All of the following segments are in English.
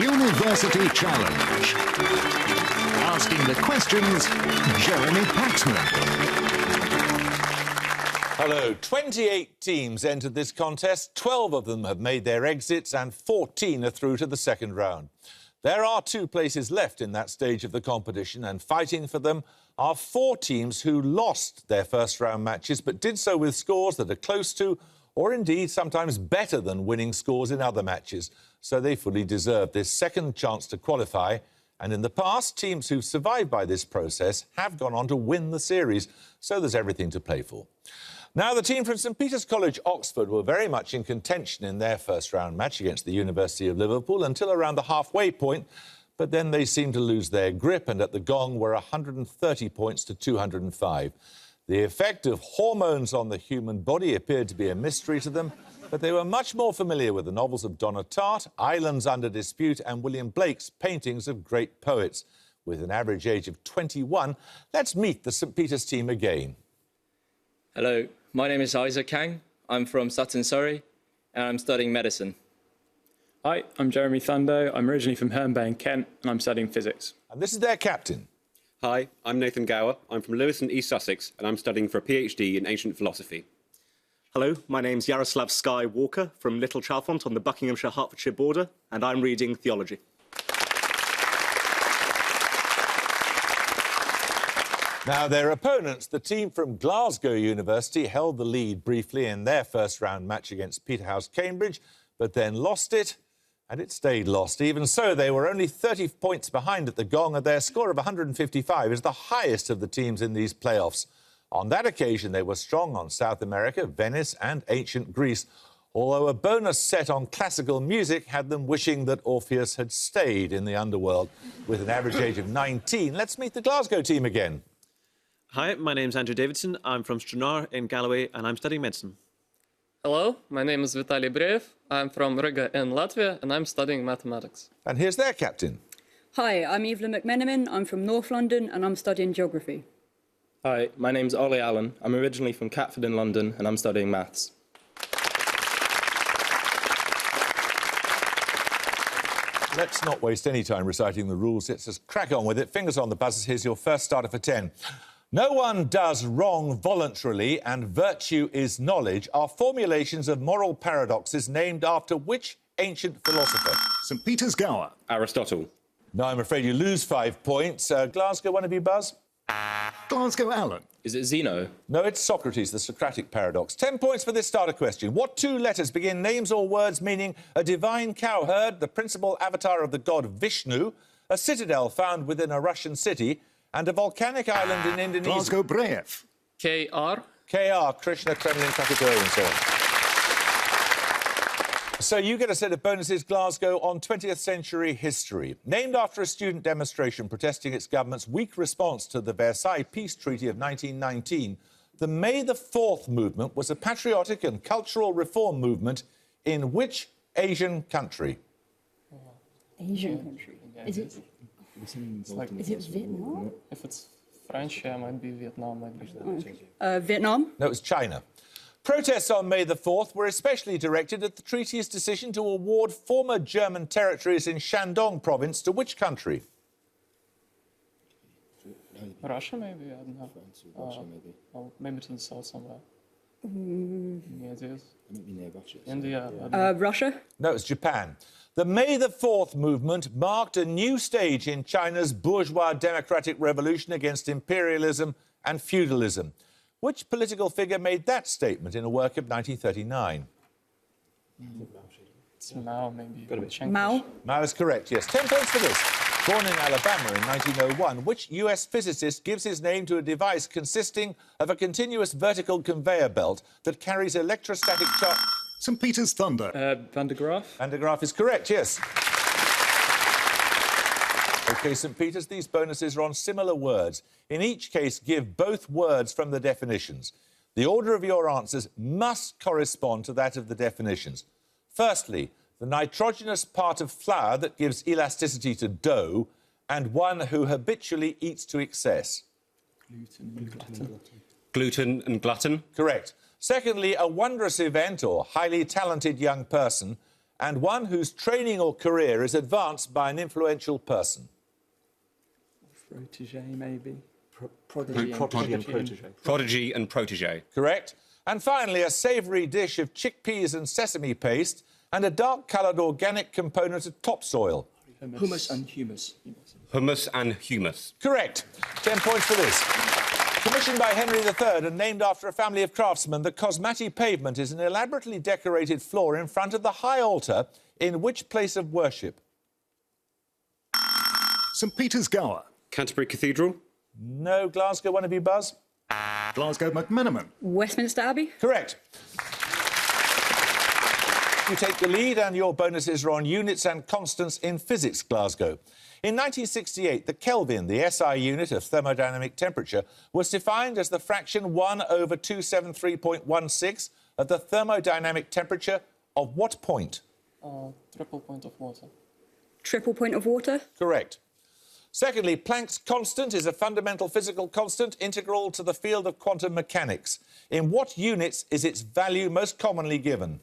University Challenge. Asking the questions, Jeremy Paxman. Hello. 28 teams entered this contest. 12 of them have made their exits and 14 are through to the second round. There are 2 places left in that stage of the competition, and fighting for them are 4 teams who lost their first-round matches but did so with scores that are close to, or indeed sometimes better than, winning scores in other matches. So they fully deserve this second chance to qualify. And in the past, teams who've survived by this process have gone on to win the series. So there's everything to play for. Now, the team from St Peter's College, Oxford, were very much in contention in their first-round match against the University of Liverpool until around the halfway point. But then they seemed to lose their grip, and at the gong were 130 points to 205. The effect of hormones on the human body appeared to be a mystery to them, but they were much more familiar with the novels of Donna Tartt, Islands Under Dispute and William Blake's paintings of great poets. With an average age of 21, let's meet the St Peter's team again. Hello, my name is Isaac Kang. I'm from Sutton, Surrey, and I'm studying medicine. Hi, I'm Jeremy Thundo. I'm originally from Herne Bay in Kent, and I'm studying physics. And this is their captain. Hi, I'm Nathan Gower. I'm from Lewis in East Sussex, and I'm studying for a PhD in ancient philosophy. Hello, my name's Yaroslav Sky Walker from Little Chalfont on the Buckinghamshire-Hertfordshire border, and I'm reading theology. Now, their opponents, the team from Glasgow University, held the lead briefly in their first-round match against Peterhouse, Cambridge, but then lost it, and it stayed lost. Even so, they were only 30 points behind at the gong, and their score of 155 is the highest of the teams in these playoffs. On that occasion, they were strong on South America, Venice and ancient Greece, although a bonus set on classical music had them wishing that Orpheus had stayed in the underworld. With an average age of 19, let's meet the Glasgow team again. Hi, my name's Andrew Davidson. I'm from Stranraer in Galloway, and I'm studying medicine. Hello, my name is Vitaly Brejev. I'm from Riga in Latvia, and I'm studying mathematics. And here's their captain. Hi, I'm Evelyn McMenamin. I'm from North London, and I'm studying geography. Hi, my name's Ollie Allen. I'm originally from Catford in London, and I'm studying maths. Let's not waste any time reciting the rules. Let's just crack on with it. Fingers on the buzzers. Here's your first starter for 10. No one does wrong voluntarily, and virtue is knowledge are formulations of moral paradoxes named after which ancient philosopher? St Peter's Gower. Aristotle. No, I'm afraid you lose 5 points. Glasgow, one of you, Buzz? Glasgow Allen. Is it Zeno? No, it's Socrates, the Socratic paradox. 10 points for this starter question. What 2 letters begin names or words meaning a divine cowherd, the principal avatar of the god Vishnu, a citadel found within a Russian city, and a volcanic island in Indonesia? Glasgow Brejev. KR. KR, Krishna, Kremlin, Krakatoa, and so on. So you get a set of bonuses, Glasgow, on 20th century history. Named after a student demonstration protesting its government's weak response to the Versailles Peace Treaty of 1919, the May the 4th movement was a patriotic and cultural reform movement in which Asian country? Asian country? Is it Vietnam? If it's French, yeah, might be Vietnam, might be... Vietnam? No, it was China. Protests on May the 4th were especially directed at the treaty's decision to award former German territories in Shandong province to which country? Russia, maybe? I don't know. Russia, maybe. Well, maybe to the south somewhere. Any ideas? India? Russia? No, it's Japan. The May the 4th movement marked a new stage in China's bourgeois democratic revolution against imperialism and feudalism. Which political figure made that statement in a work of 1939? It's Mao, maybe. Mao? Mao is correct, yes. 10 points for this. Born in Alabama in 1901, which US physicist gives his name to a device consisting of a continuous vertical conveyor belt that carries electrostatic charge? St Peter's Thunder. Van der Graaf? Van der Graaf is correct, yes. OK, St Peter's, these bonuses are on similar words. In each case, give both words from the definitions. The order of your answers must correspond to that of the definitions. Firstly, the nitrogenous part of flour that gives elasticity to dough, and one who habitually eats to excess. Gluten and glutton. Correct. Secondly, a wondrous event or highly talented young person, and one whose training or career is advanced by an influential person. Protege, maybe. Prodigy and protege. Prodigy and protege. Correct. And finally, a savoury dish of chickpeas and sesame paste and a dark-coloured organic component of topsoil. Hummus and humus. Hummus and humus. Correct. 10 points for this. Commissioned by Henry III and named after a family of craftsmen, the Cosmati pavement is an elaborately decorated floor in front of the high altar in which place of worship? St Peter's Gower. Canterbury Cathedral. No. Glasgow, one of you, Buzz? Glasgow McMenamin. Westminster Abbey. Correct. You take the lead and your bonuses are on units and constants in physics, Glasgow. In 1968, the Kelvin, the SI unit of thermodynamic temperature, was defined as the fraction 1/273.16 of the thermodynamic temperature of what point? Triple point of water. Triple point of water. Correct. Secondly, Planck's constant is a fundamental physical constant integral to the field of quantum mechanics. In what units is its value most commonly given?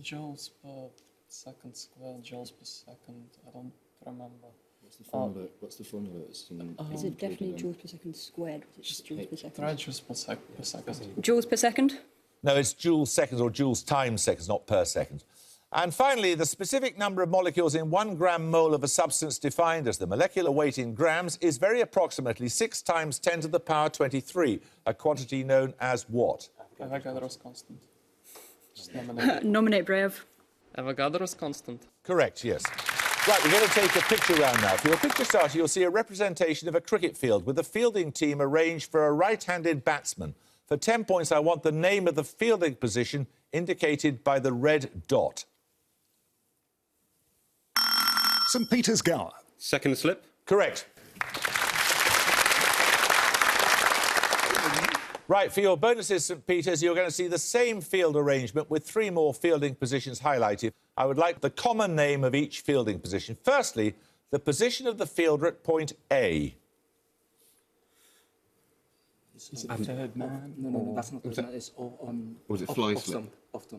Joules per second squared, joules per second. I don't remember. What's the formula? What's the formula? Is it definitely joules per second squared? Or is it just joules per second? Try joules per second. Joules per second. No, it's joules seconds or joules times seconds, not per second. And finally, the specific number of molecules in 1 gram mole of a substance defined as the molecular weight in grams is very approximately 6 times 10 to the power 23, a quantity known as what? Avogadro's constant. Just nominate. Nominate Brejev. Avogadro's constant. Correct, yes. Right, we're going to take a picture round now. For your picture starter, you'll see a representation of a cricket field with a fielding team arranged for a right-handed batsman. For 10 points, I want the name of the fielding position indicated by the red dot. St Peter's Gower. Second slip. Correct. Right, for your bonuses, St Peter's, you're going to see the same field arrangement with 3 more fielding positions highlighted. I would like the common name of each fielding position. Firstly, the position of the fielder at point A. Is it third man? No, that's not third man. It's Or was it fly slip? Off No.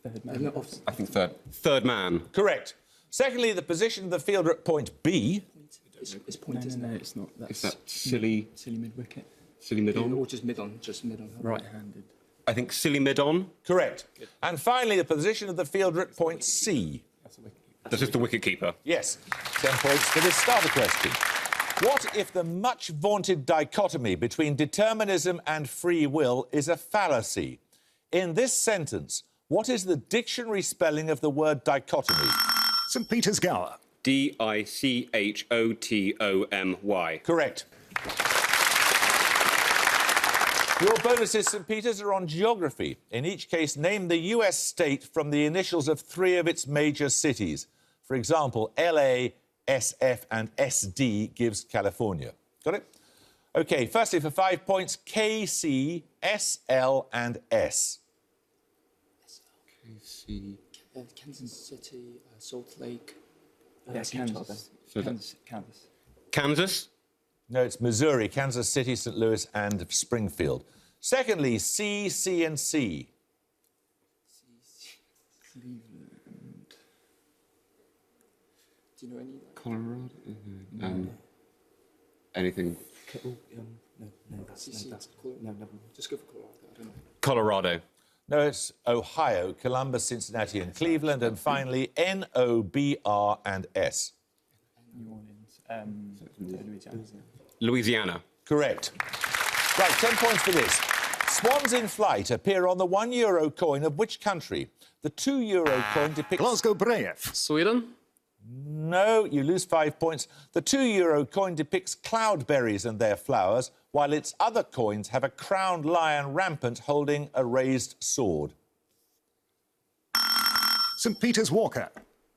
Third man. I think third. Third man. Correct. Secondly, the position of the fielder at point B. It's point, isn't it? It's not. Is that silly? Silly mid-wicket. Silly mid-on? Or just mid-on. Right-handed. I think silly mid-on. Correct. And finally, the position of the fielder at point C. That's just the wicket keeper. Yes. 10 points for this starter question. What if the much vaunted dichotomy between determinism and free will is a fallacy? In this sentence, what is the dictionary spelling of the word dichotomy? St Peter's Gower. D-I-C-H-O-T-O-M-Y. Correct. Your bonuses, St Peter's, are on geography. In each case, name the US state from the initials of 3 of its major cities. For example, LA, SF and SD gives California. Got it? OK, firstly, for 5 points, KC, SL and S. KC. Kansas City, Salt Lake. Kansas. Kansas. Kansas. No, it's Missouri, Kansas City, St. Louis and Springfield. Secondly, C, C and C. Cleveland. Do you know any? Colorado. Anything. No, that's no, never. Just go for Colorado. I don't know. Colorado. No, it's Ohio, Columbus, Cincinnati and Cleveland. And finally, N, O, B, R and S. New Orleans. Louisiana. Louisiana. Correct. Right, 10 points for this. Swans in flight appear on the €1 coin of which country? The €2 coin depicts... Glasgow Brejev. Sweden? No, you lose 5 points. The €2 coin depicts cloudberries and their flowers, while its other coins have a crowned lion rampant holding a raised sword. St Peter's Walker.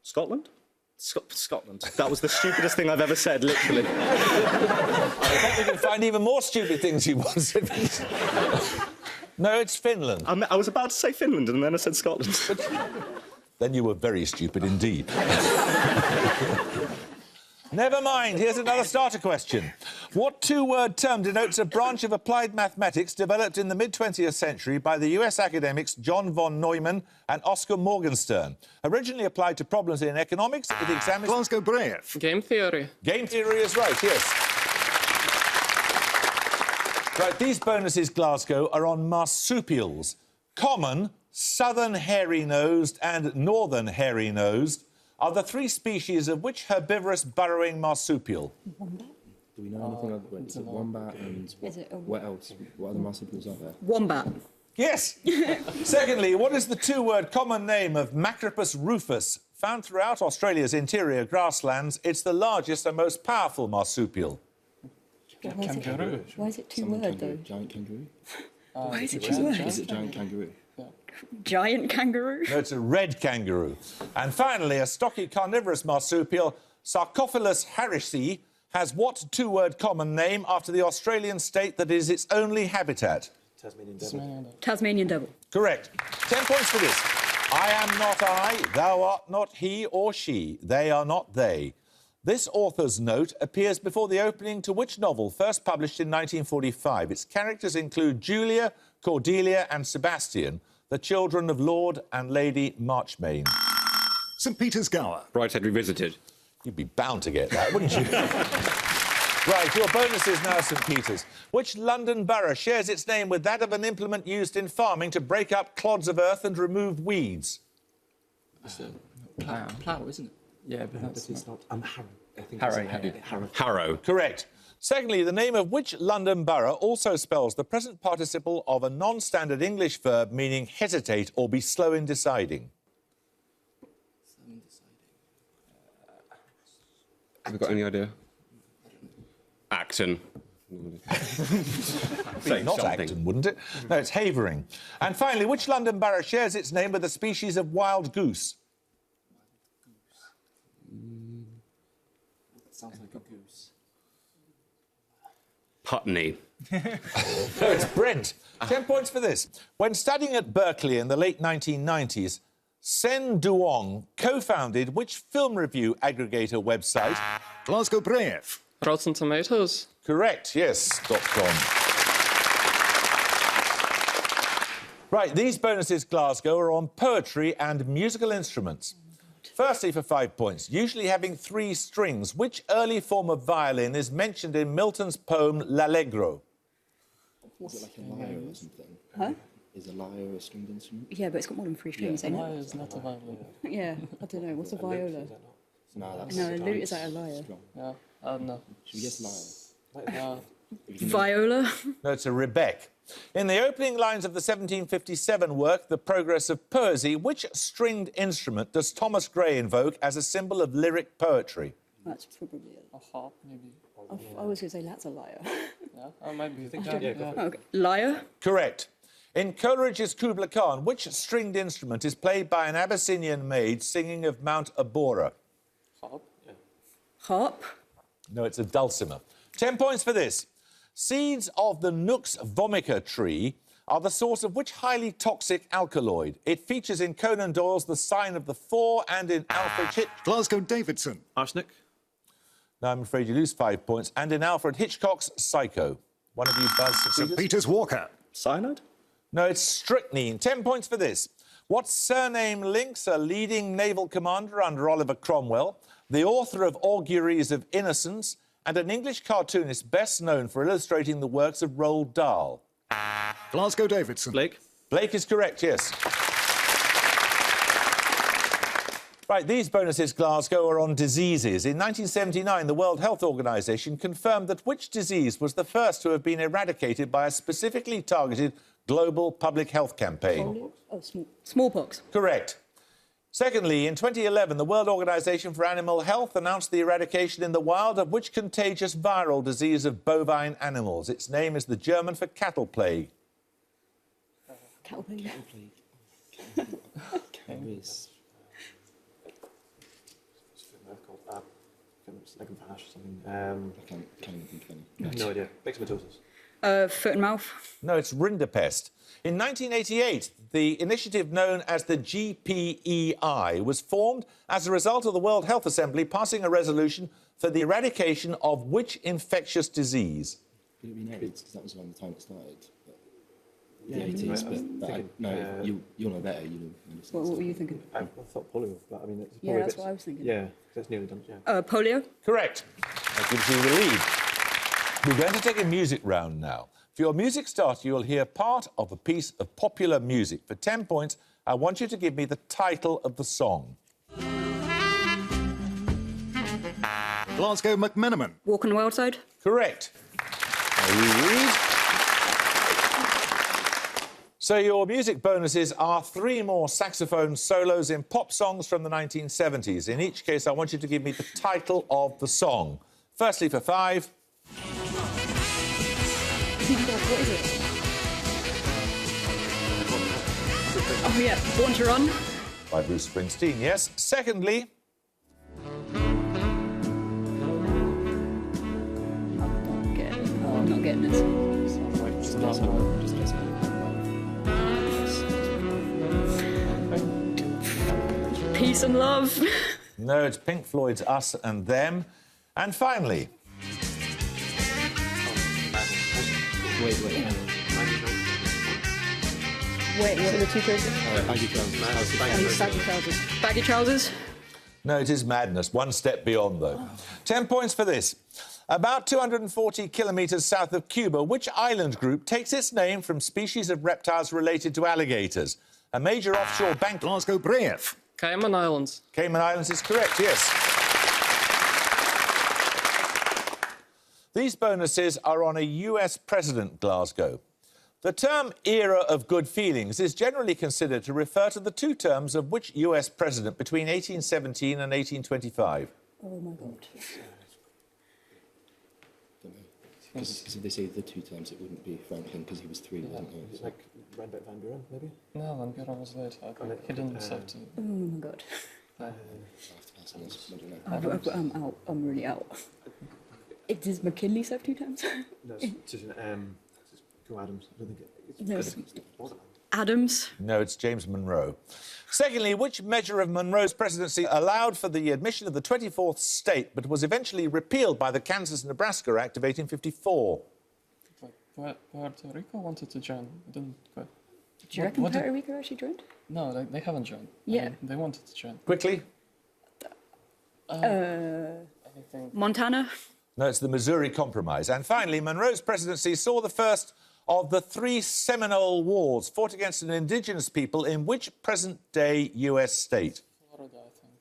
Scotland? Scotland. That was the stupidest thing I've ever said, literally. I bet you can find even more stupid things you want to say. No, it's Finland. I was about to say Finland, and then I said Scotland. Never mind, here's another starter question. What two-word term denotes a branch of applied mathematics developed in the mid-20th century by the US academics John von Neumann and Oscar Morgenstern? Originally applied to problems in economics, it examines... Glasgow Brejev. Game theory. Game theory is right, yes. Right, these bonuses, Glasgow, are on marsupials. Common, southern hairy-nosed and northern hairy-nosed are the three species of which herbivorous burrowing marsupial? Do we know anything other than wombat and what else? What other marsupials are there? Wombat. Yes. Secondly, what is the two-word common name of Macropus rufus? Found throughout Australia's interior grasslands, it's the largest and most powerful marsupial. Kangaroo. Why is it two-word, though? Giant kangaroo? Why is it two-word? Is it giant kangaroo? Giant kangaroo? No, it's a red kangaroo. And finally, a stocky carnivorous marsupial, Sarcophilus harrisii, has what two-word common name after the Australian state that is its only habitat? Tasmanian devil. Correct. 10 points for this. I am not I, thou art not he or she, they are not they. This author's note appears before the opening to which novel, first published in 1945? Its characters include Julia, Cordelia and Sebastian, the children of Lord and Lady Marchmain. St Peter's Gower. Brideshead Revisited. You'd be bound to get that, wouldn't you? Right, your bonus is now St Peter's. Which London borough shares its name with that of an implement used in farming to break up clods of earth and remove weeds? Plough, isn't it? Yeah, but It's not. Harrow. I think Harrow, it's Harrow. Harrow. Correct. Secondly, the name of which London borough also spells the present participle of a non-standard English verb meaning hesitate or be slow in deciding? Have you got any idea? Acton. Say Not something. Acton, wouldn't it? No, it's Havering. And finally, which London borough shares its name with a species of wild goose? Sounds like a goose. Putney. No, it's Brent. 10 points for this. When studying at Berkeley in the late 1990s, Sen Duong co-founded which film review aggregator website? Glasgow Brejev. Rotten Tomatoes. Correct, yes, .com. Right, these bonuses, Glasgow, are on poetry and musical instruments. Firstly, for 5 points, usually having 3 strings, which early form of violin is mentioned in Milton's poem L'Allegro? Is it like a lyre or something? Huh? Is a lyre a stringed instrument? Yeah, but it's got more than 3 strings, ain't Why it? is not a violin? Yeah, I don't know. What's a viola? No, that's No, a lute is like a lyre. strong. Yeah, I don't know. Should we guess lyre? Viola? No, it's a rebec. In the opening lines of the 1757 work, The Progress of Poesy, which stringed instrument does Thomas Gray invoke as a symbol of lyric poetry? That's probably it. A harp, maybe. I was going to say that's a lyre. Yeah, oh, maybe. Okay. Lyre? Correct. In Coleridge's Kubla Khan, which stringed instrument is played by an Abyssinian maid singing of Mount Abora? Harp? Yeah. Harp? No, it's a dulcimer. 10 points for this. Seeds of the Nux vomica tree are the source of which highly toxic alkaloid? It features in Conan Doyle's The Sign of the Four and in Alfred Hitchcock's... Glasgow Davidson. Arsenic. No, I'm afraid you lose 5 points. And in Alfred Hitchcock's Psycho. One of you buzz St succeeded? Peter's Walker. Cyanide? No, it's strychnine. 10 points for this. What surname links a leading naval commander under Oliver Cromwell, the author of Auguries of Innocence, and an English cartoonist best known for illustrating the works of Roald Dahl? Glasgow Davidson. Blake. Blake is correct, yes. Right, these bonuses, Glasgow, are on diseases. In 1979, the World Health Organization confirmed that which disease was the first to have been eradicated by a specifically targeted global public health campaign? Oh, smallpox. Correct. Secondly, in 2011, the World Organization for Animal Health announced the eradication in the wild of which contagious viral disease of bovine animals? Its name is the German for cattle plague. Cattle plague. I can't even think of any. No idea. Myxomatosis. Foot and mouth. No, it's rinderpest. In 1988, the initiative known as the GPEI was formed as a result of the World Health Assembly passing a resolution for the eradication of which infectious disease? Could it be AIDS? Because that was around the time it started. The 80s, no, you'll know better. What were you thinking? I thought polio, but I mean, it's Yeah, that's what I was thinking. Yeah, that's nearly done. Yeah. Polio? Correct. That gives you the lead. We're going to take a music round now. For your music starter, you'll hear part of a piece of popular music. For 10 points, I want you to give me the title of the song. Glasgow McMenamin. Walk on the Wild Side? Correct. Now you read. So your music bonuses are 3 more saxophone solos in pop songs from the 1970s. In each case, I want you to give me the title of the song. Firstly, for 5. What is it? Oh, yeah. Born to Run? By Bruce Springsteen, yes. Secondly, I'm not getting this. Peace and Love. no, it's Pink Floyd's Us and Them. And finally, Wait. Wait, what are the 2 choices? Baggy trousers. Baggy trousers? no, it is Madness. One step beyond, though. 10 points for this. About 240 kilometres south of Cuba, which island group takes its name from species of reptiles related to alligators? A major offshore bank... Glasgow Brejev. Cayman Islands. Cayman Islands is correct, yes. These bonuses are on a US president, Glasgow. The term era of good feelings is generally considered to refer to the 2 terms of which US president between 1817 and 1825? Oh, my God. Because if they say the 2 terms, it wouldn't be Franklin because he was 3, wasn't he? It's like Rembert van Buren, maybe? No, Van Buren was later. He didn't have to. Oh, my God. I have to pass on this. I don't know. I'm out. I'm really out. Does McKinley serve 2 terms? No, it's just, Go Adams. I don't think it... No, it's Adams. No, it's James Monroe. Secondly, which measure of Monroe's presidency allowed for the admission of the 24th state but was eventually repealed by the Kansas-Nebraska Act of 1854? Puerto Rico wanted to join. It didn't go. Do you reckon Puerto Rico actually joined? No, they haven't joined. Yeah. They wanted to join. Quickly. Montana? No, it's the Missouri Compromise. And finally, Monroe's presidency saw the first of the 3 Seminole Wars fought against an indigenous people in which present-day US state? Florida, I think.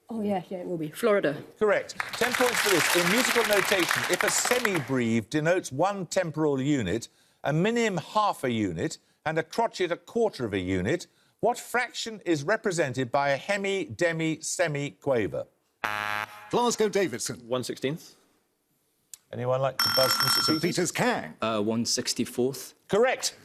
Oh, yeah, it will be. Florida. Correct. 10 points for this. In musical notation, if a semibreve denotes 1 temporal unit, a minim half a unit, and a crotchet a quarter of a unit, what fraction is represented by a hemi, demi, semi-quaver? Glasgow Davidson. 1/16th. Anyone like to buzz from St. St. Peter's Kang. 1/64th. Correct.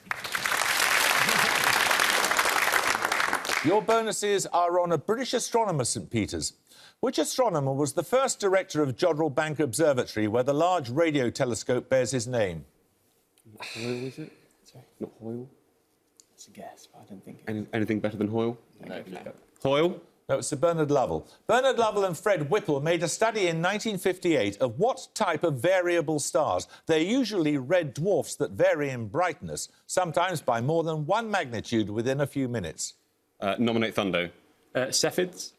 Your bonuses are on a British astronomer, St. Peter's. Which astronomer was the first director of Jodrell Bank Observatory, where the large radio telescope bears his name? Hoyle, is it? Sorry, not Hoyle. It's a guess, but I don't think... Anything better than Hoyle? No. Hoyle? No, it's Sir Bernard Lovell. Bernard Lovell and Fred Whipple made a study in 1958 of what type of variable stars. They're usually red dwarfs that vary in brightness, sometimes by more than 1 magnitude within a few minutes. Nominate Thundo. Cephids?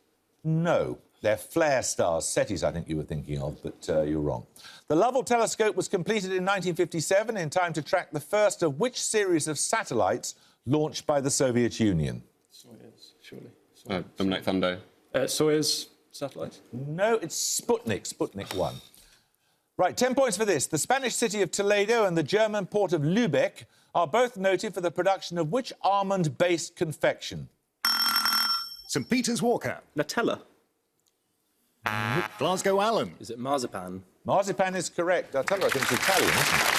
No, they're flare stars. Ceres, I think you were thinking of, but you're wrong. The Lovell telescope was completed in 1957 in time to track the first of which series of satellites launched by the Soviet Union? Soyuz, surely. Nominate Thundo. Soyuz satellite? No, it's Sputnik 1. Right, 10 points for this. The Spanish city of Toledo and the German port of Lübeck are both noted for the production of which almond-based confection? St. Peter's Walker. Nutella. Glasgow Allen. Is it marzipan? Marzipan is correct. I tell you, I think it's Italian, isn't it?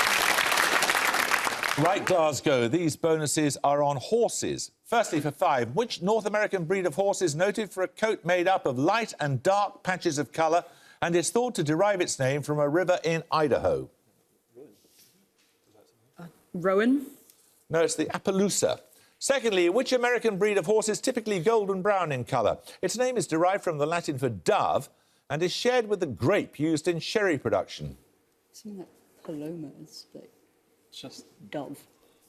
Right, Glasgow, these bonuses are on horses. Firstly, for 5, which North American breed of horse is noted for a coat made up of light and dark patches of colour and is thought to derive its name from a river in Idaho? Rowan? No, it's the Appaloosa. Secondly, which American breed of horse is typically golden brown in colour? Its name is derived from the Latin for dove and is shared with the grape used in sherry production? Something like paloma is like It's just dove.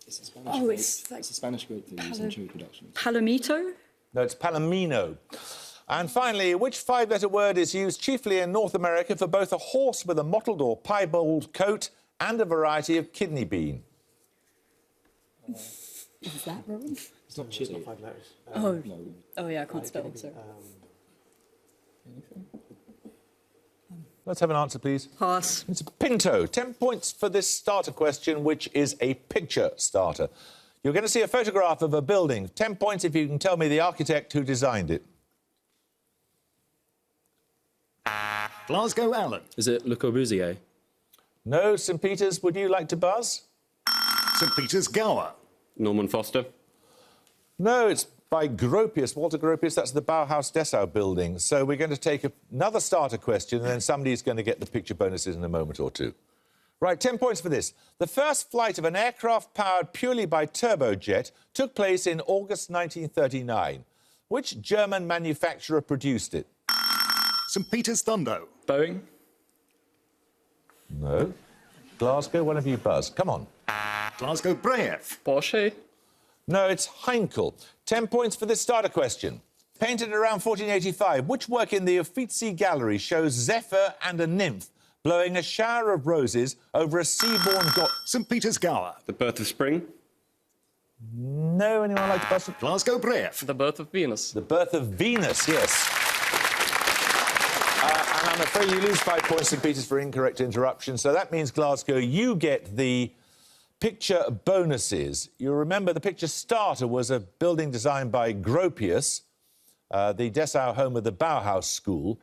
It's a Spanish Oh, grape. it's like a Spanish grape they use in cherry production. Palomito? No, it's palomino. And finally, which five-letter word is used chiefly in North America for both a horse with a mottled or piebald coat and a variety of kidney bean? Is that wrong? It's not chili. 5 letters. Oh, No. oh yeah, I can't spell. Sorry. Let's have an answer, please. Pass. It's a Pinto. 10 points for this starter question, which is a picture starter. You're going to see a photograph of a building. 10 points if you can tell me the architect who designed it. Glasgow Alan. Is it Le Corbusier? No, St Peter's, would you like to buzz? St Peter's Gower. Norman Foster. No, it's by Gropius, Walter Gropius. That's the Bauhaus-Dessau building. So we're going to take another starter question, and then somebody's going to get the picture bonuses in a moment or two. Right, 10 points for this. The first flight of an aircraft powered purely by turbojet took place in August 1939. Which German manufacturer produced it? St Peter's Thundo. Boeing? No. Glasgow, one of you buzz. Come on. Glasgow Brejev. Porsche. No, it's Heinkel. 10 points for this starter question. Painted around 1485, which work in the Uffizi Gallery shows Zephyr and a nymph blowing a shower of roses over a sea-born god? St Peter's Gower. The Birth of Spring. No, anyone like to buzz? Glasgow Brejev. The Birth of Venus. The Birth of Venus, yes. And I'm afraid you lose 5 points, St Peter's, for incorrect interruption. So that means, Glasgow, you get the picture bonuses. You remember the picture starter was a building designed by Gropius, the Dessau home of the Bauhaus School.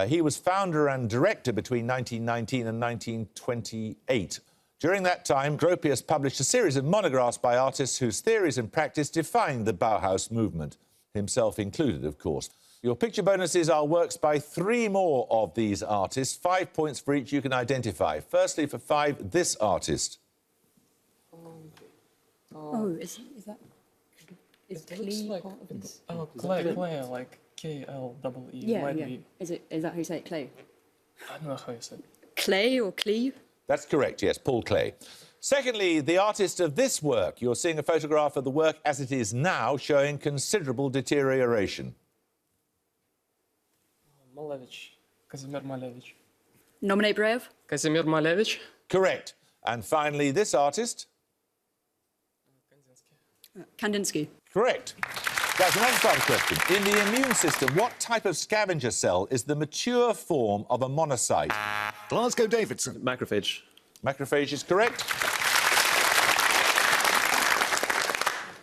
He was founder and director between 1919 and 1928. During that time, Gropius published a series of monographs by artists whose theories and practice defined the Bauhaus movement, himself included, of course. Your picture bonuses are works by 3 more of these artists, 5 points for each you can identify. Firstly, for 5, this artist. Oh, is that? Is It looks Klee like part of this? oh, Clay, like K-L-E-E. Yeah, Might yeah. be. Is that how you say it? Clay? I don't know how you say it. Clay or Cleve? That's correct, yes, Paul Klee. Secondly, the artist of this work. You're seeing a photograph of the work as it is now, showing considerable deterioration. Malevich. Kazimir Malevich. Nominate Brejev? Kazimir Malevich. Correct. And finally, this artist. Kandinsky. Correct. That's another starter question. In the immune system, what type of scavenger cell is the mature form of a monocyte? Glasgow Davidson. Macrophage. Macrophage is correct.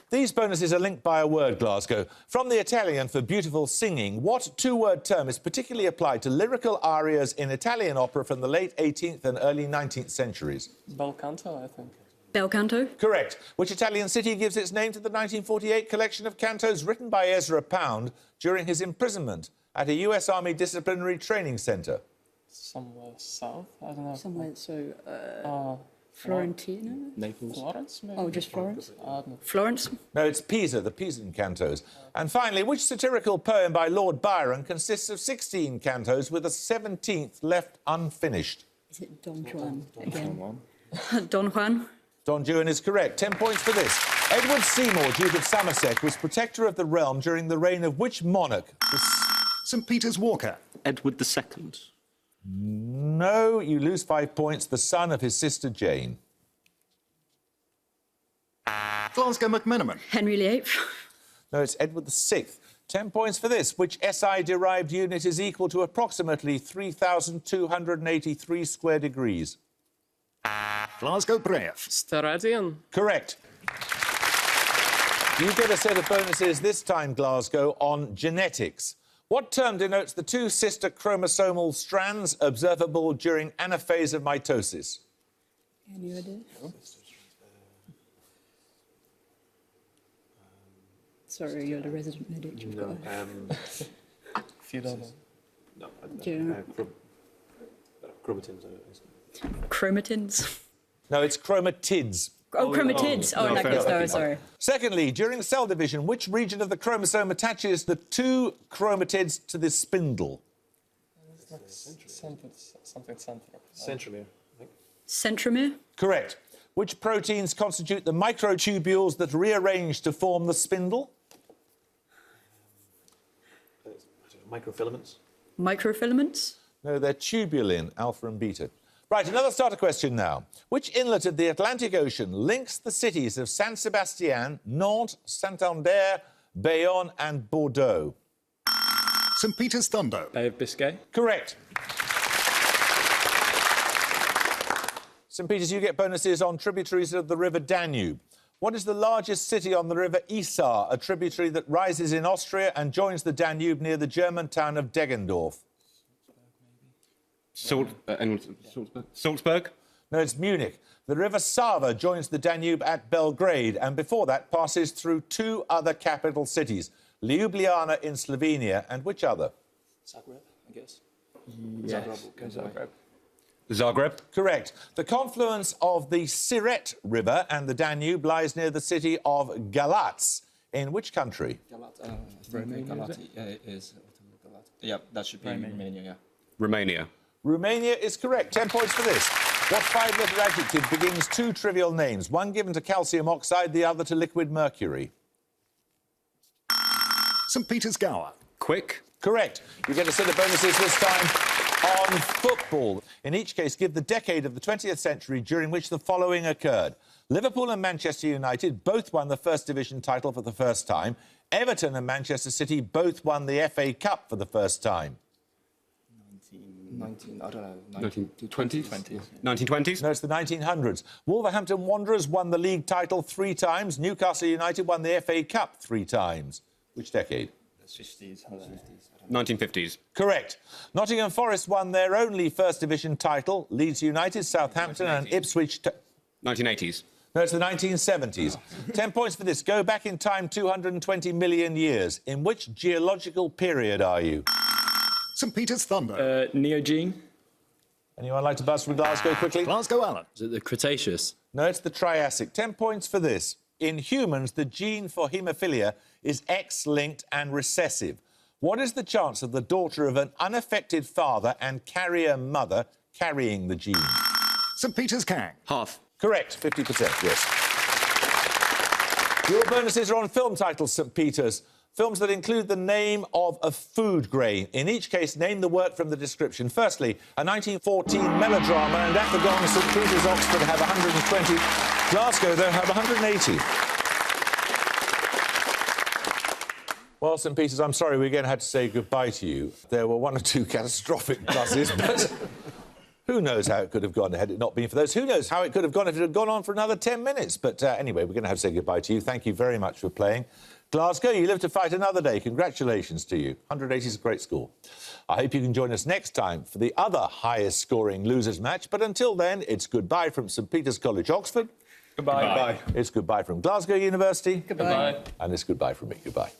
These bonuses are linked by a word, Glasgow. From the Italian for beautiful singing, what 2-word term is particularly applied to lyrical arias in Italian opera from the late 18th and early 19th centuries? Bel canto, I think. Bel canto? Correct. Which Italian city gives its name to the 1948 collection of cantos written by Ezra Pound during his imprisonment at a US Army disciplinary training centre? Somewhere south. I don't know. Somewhere, so, Florentino? Naples. Florence, maybe. Oh, just Florence? I don't know. Florence? No, it's Pisa, the Pisan cantos. And finally, which satirical poem by Lord Byron consists of 16 cantos with a 17th left unfinished? Is it Don Juan again? Juan. Don Juan? Don Juan is correct. 10 points for this. Edward Seymour, Duke of Somerset, was protector of the realm during the reign of which monarch? St Peter's Walker. Edward II. No, you lose 5 points. The son of his sister Jane. Glasgow McMenamin. Henry VIII? No, it's Edward VI. 10 points for this. Which SI-derived unit is equal to approximately 3,283 square degrees? Glasgow Brejev. Steradian. Correct. You get a set of bonuses this time, Glasgow, on genetics. What term denotes the 2 sister chromosomal strands observable during anaphase of mitosis? Any idea? Sorry, you're the resident medic. You've got If you don't know. No, Do you know? chromatins. Chromatins? No, it's chromatids. Oh, chromatids. Oh, in that case, no, sorry. Secondly, during cell division, which region of the chromosome attaches the 2 chromatids to the spindle? Something central. Centromere, I think. Centromere? Correct. Which proteins constitute the microtubules that rearrange to form the spindle? Microfilaments. Microfilaments? No, they're tubulin, alpha and beta. Right, another starter question now. Which inlet of the Atlantic Ocean links the cities of San Sebastian, Nantes, Santander, Bayonne and Bordeaux? St. Peter's Thunder. Bay of Biscay. Correct. St. Peter's, you get bonuses on tributaries of the River Danube. What is the largest city on the River Isar, a tributary that rises in Austria and joins the Danube near the German town of Deggendorf? Salzburg? No, it's Munich. The River Sava joins the Danube at Belgrade and before that passes through two other capital cities, Ljubljana in Slovenia and which other? Zagreb, I guess. Zagreb. Zagreb? Correct. The confluence of the Siret River and the Danube lies near the city of Galatz. In which country? Romania, yeah, that should be Romania, yeah. Romania. Romania is correct. 10 points for this. What five-letter adjective begins two trivial names, one given to calcium oxide, the other to liquid mercury? St. Peter's Gower. Quick? Correct. You get a set of bonuses this time on football. In each case, give the decade of the 20th century during which the following occurred. Liverpool and Manchester United both won the First Division title for the first time. Everton and Manchester City both won the FA Cup for the first time. 1920s? 1920s? No, it's the 1900s. Wolverhampton Wanderers won the league title 3 times. Newcastle United won the FA Cup 3 times. Which decade? 50s. 1950s. Correct. Nottingham Forest won their only First Division title. Leeds United, Southampton and Ipswich... 1980s. No, it's the 1970s. 10 points for this. Go back in time 220 million years. In which geological period are you? St. Peter's Thunder. Neogene. Anyone like to buzz from Glasgow quickly? Glasgow Allen. Is it the Cretaceous? No, it's the Triassic. 10 points for this. In humans, the gene for haemophilia is X-linked and recessive. What is the chance of the daughter of an unaffected father and carrier mother carrying the gene? St. Peter's Kang. Half. Correct, 50%, yes. Your bonuses are on film titles, St. Peter's. Films that include the name of a food grain. In each case, name the work from the description. Firstly, a 1914 melodrama, and at the gong, St. Peter's, Oxford have 120. Glasgow, though, have 180. Well, St. Peter's, I'm sorry we're going to have to say goodbye to you. There were 1 or 2 catastrophic buzzes, but who knows how it could have gone had it not been for those. Who knows how it could have gone if it had gone on for another 10 minutes. But anyway, we're going to have to say goodbye to you. Thank you very much for playing. Glasgow, you live to fight another day. Congratulations to you. 180 is a great score. I hope you can join us next time for the other highest-scoring losers match. But until then, it's goodbye from St. Peter's College, Oxford. Goodbye. Goodbye. It's goodbye from Glasgow University. Goodbye. And it's goodbye from me. Goodbye.